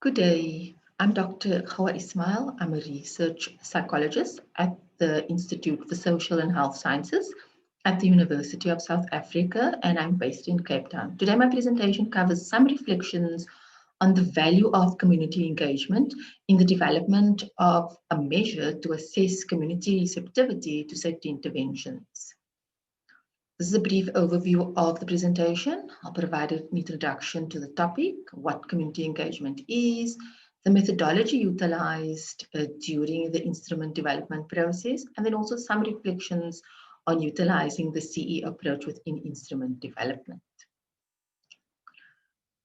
Good day. I'm Dr. Ghouwa Ismail. I'm a research psychologist at the Institute for Social and Health Sciences at the University of South Africa, and I'm based in Cape Town. Today, my presentation covers some reflections on the value of community engagement in the development of a measure to assess community receptivity to safety interventions. This is a brief overview of the presentation. I'll provide an introduction to the topic, what community engagement is, the methodology utilized during the instrument development process, and then also some reflections on utilizing the CE approach within instrument development.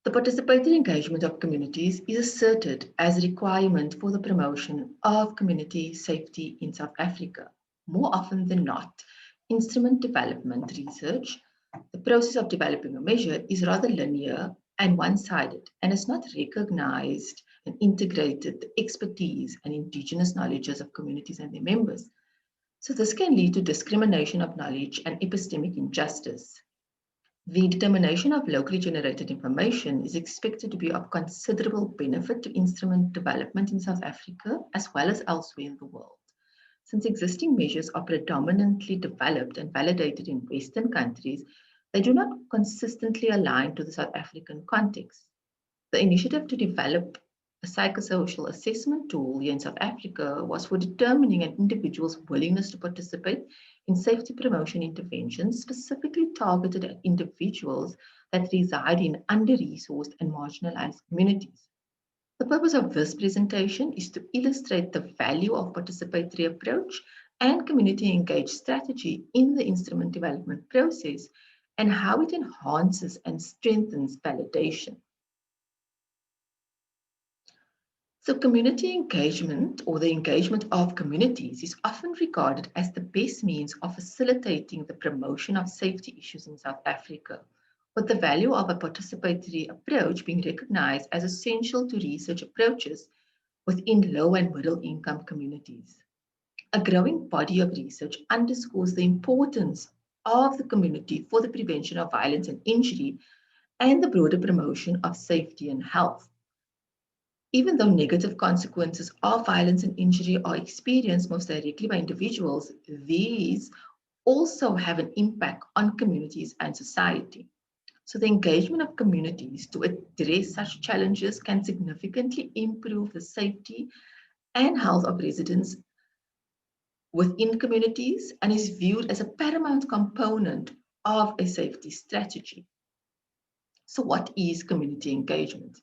The participatory engagement of communities is asserted as a requirement for the promotion of community safety in South Africa. More often than not, instrument development research, the process of developing a measure, is rather linear and one-sided and has not recognized and integrated the expertise and indigenous knowledges of communities and their members. So this can lead to discrimination of knowledge and epistemic injustice. The determination of locally generated information is expected to be of considerable benefit to instrument development in South Africa as well as elsewhere in the world. Since existing measures are predominantly developed and validated in Western countries, they do not consistently align to the South African context. The initiative to develop a psychosocial assessment tool here in South Africa was for determining an individual's willingness to participate in safety promotion interventions specifically targeted at individuals that reside in under-resourced and marginalized communities. The purpose of this presentation is to illustrate the value of participatory approach and community engaged strategy in the instrument development process and how it enhances and strengthens validation. So community engagement, or the engagement of communities, is often regarded as the best means of facilitating the promotion of safety issues in South Africa, with the value of a participatory approach being recognized as essential to research approaches within low and middle income communities. A growing body of research underscores the importance of the community for the prevention of violence and injury and the broader promotion of safety and health. Even though negative consequences of violence and injury are experienced most directly by individuals, these also have an impact on communities and society. So the engagement of communities to address such challenges can significantly improve the safety and health of residents within communities and is viewed as a paramount component of a safety strategy. So what is community engagement?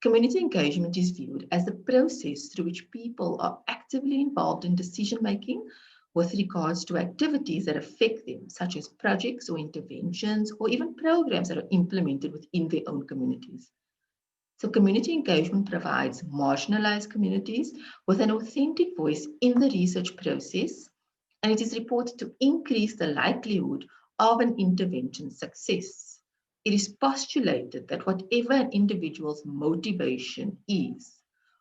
Community engagement is viewed as the process through which people are actively involved in decision-making with regards to activities that affect them, such as projects or interventions, or even programs that are implemented within their own communities. So community engagement provides marginalized communities with an authentic voice in the research process, and it is reported to increase the likelihood of an intervention's success. It is postulated that whatever an individual's motivation is,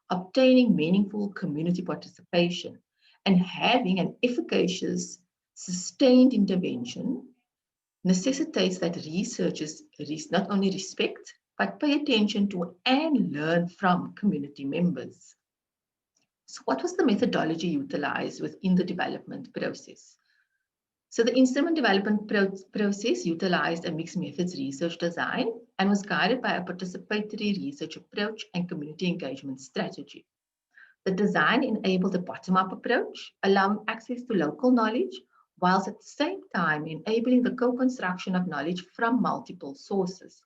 obtaining meaningful community participation and having an efficacious, sustained intervention necessitates that researchers not only respect, but pay attention to and learn from community members. So what was the methodology utilized within the development process? So the instrument development process utilized a mixed methods research design and was guided by a participatory research approach and community engagement strategy. The design enabled a bottom-up approach, allowing access to local knowledge, whilst at the same time enabling the co-construction of knowledge from multiple sources.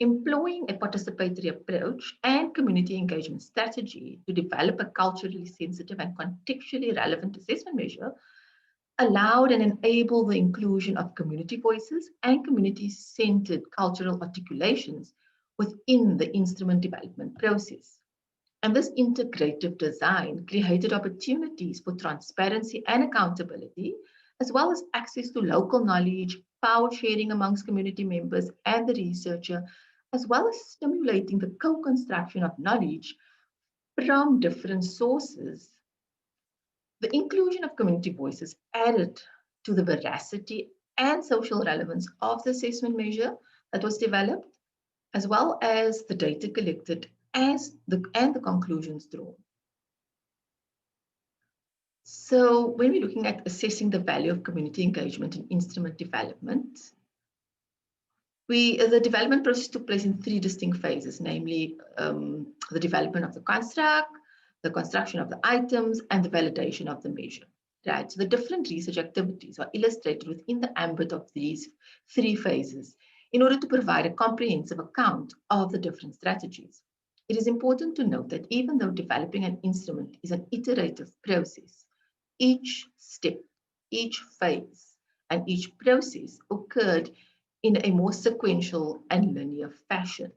Employing a participatory approach and community engagement strategy to develop a culturally sensitive and contextually relevant assessment measure allowed and enabled the inclusion of community voices and community-centered cultural articulations within the instrument development process. And this integrative design created opportunities for transparency and accountability, as well as access to local knowledge, power sharing amongst community members and the researcher, as well as stimulating the co-construction of knowledge from different sources. The inclusion of community voices added to the veracity and social relevance of the assessment measure that was developed, as well as the data collected and the conclusions drawn. So when we're looking at assessing the value of community engagement in instrument development, the development process took place in three distinct phases, namely the development of the construct, the construction of the items, and the validation of the measure. Right. So the different research activities are illustrated within the ambit of these three phases in order to provide a comprehensive account of the different strategies. It is important to note that even though developing an instrument is an iterative process, each step, each phase, and each process occurred in a more sequential and linear fashion.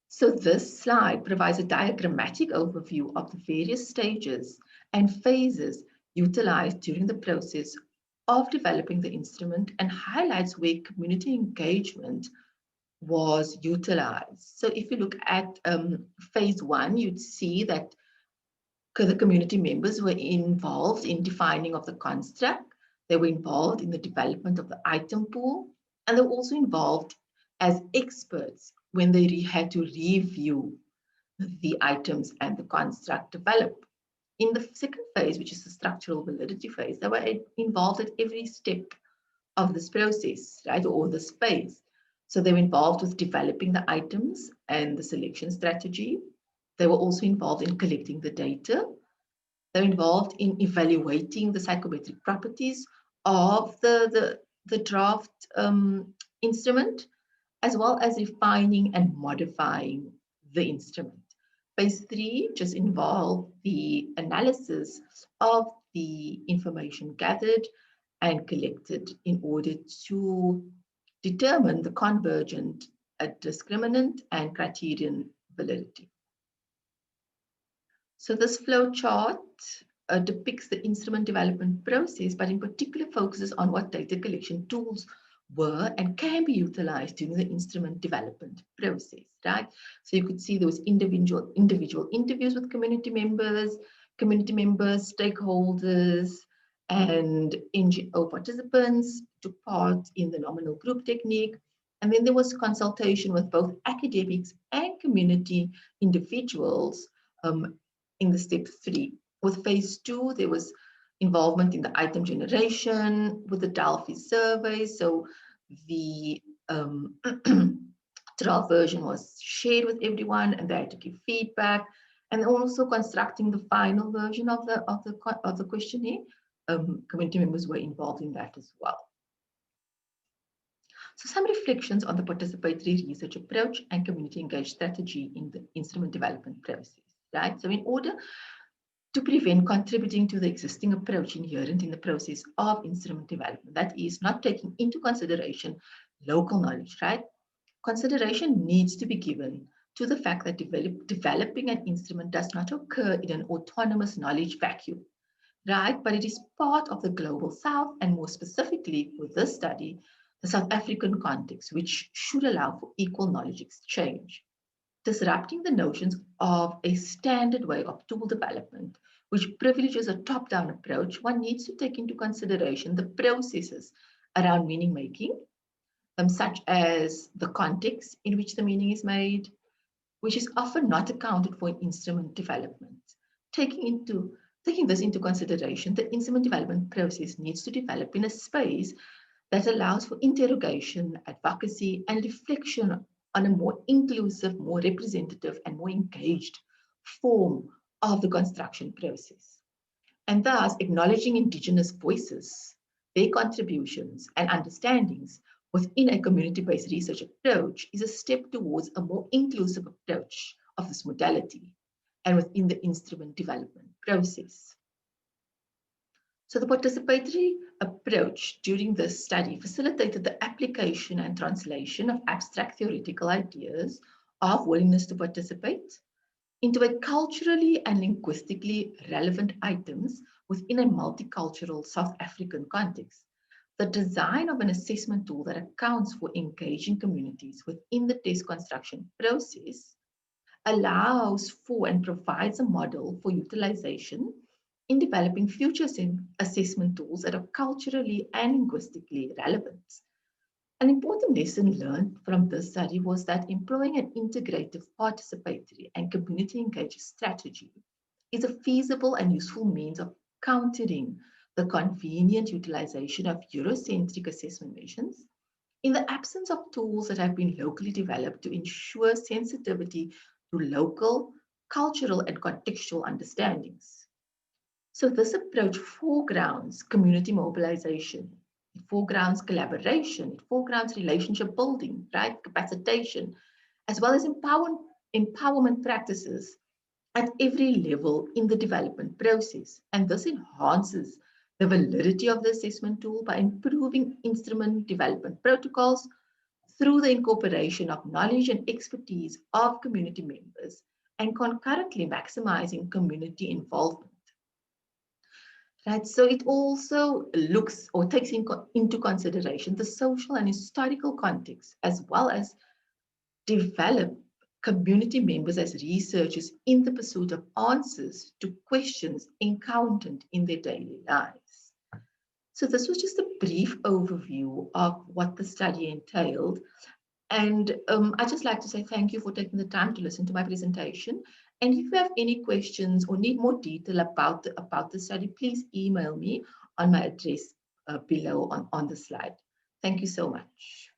So this slide provides a diagrammatic overview of the various stages and phases utilized during the process of developing the instrument and highlights where community engagement was utilized. So if you look at phase one, you'd see that the community members were involved in defining of the construct. They were involved in the development of the item pool, and they were also involved as experts when they had to review the items and the construct developed. In the second phase, which is the structural validity phase, they were involved at every step of this process, right, or this phase. So they were involved with developing the items and the selection strategy. They were also involved in collecting the data. They're involved in evaluating the psychometric properties of the draft instrument, as well as refining and modifying the instrument. Phase three just involved the analysis of the information gathered and collected in order to determine the convergent, discriminant, and criterion validity. So this flow chart depicts the instrument development process, but in particular focuses on what data collection tools were and can be utilized during the instrument development process, right? So you could see there was individual interviews with community members, stakeholders, and NGO participants took part in the nominal group technique. And then there was consultation with both academics and community individuals in the step three. With phase two, there was involvement in the item generation with the Delphi survey. So the draft version was shared with everyone and they had to give feedback. And also constructing the final version of the questionnaire. Community members were involved in that as well. So some reflections on the participatory research approach and community engaged strategy in the instrument development process, right? So in order to prevent contributing to the existing approach inherent in the process of instrument development, that is not taking into consideration local knowledge, right? Consideration needs to be given to the fact that developing an instrument does not occur in an autonomous knowledge vacuum, right? But it is part of the global South, and more specifically for this study, the South African context, which should allow for equal knowledge exchange. Disrupting the notions of a standard way of tool development, which privileges a top-down approach, one needs to take into consideration the processes around meaning making, such as the context in which the meaning is made, which is often not accounted for in instrument development. Taking this into consideration, the instrument development process needs to develop in a space that allows for interrogation, advocacy, and reflection on a more inclusive, more representative, and more engaged form of the construction process. And thus, acknowledging Indigenous voices, their contributions and understandings within a community-based research approach is a step towards a more inclusive approach of this modality and within the instrument development process. So the participatory approach during this study facilitated the application and translation of abstract theoretical ideas of willingness to participate into a culturally and linguistically relevant items within a multicultural South African context. The design of an assessment tool that accounts for engaging communities within the test construction process allows for and provides a model for utilization in developing future assessment tools that are culturally and linguistically relevant. An important lesson learned from this study was that employing an integrative, participatory, and community engaged strategy is a feasible and useful means of countering the convenient utilization of Eurocentric assessment measures in the absence of tools that have been locally developed to ensure sensitivity to local, cultural, and contextual understandings. So this approach foregrounds community mobilization, it foregrounds collaboration, it foregrounds relationship building, right? Capacitation, as well as empowerment practices at every level in the development process. And this enhances the validity of the assessment tool by improving instrument development protocols through the incorporation of knowledge and expertise of community members and concurrently maximizing community involvement. Right, so it also looks or takes into consideration the social and historical context, as well as develop community members as researchers in the pursuit of answers to questions encountered in their daily lives. So this was just a brief overview of what the study entailed. And I'd just like to say thank you for taking the time to listen to my presentation. And if you have any questions or need more detail about the study, please email me on my address below on the slide. Thank you so much.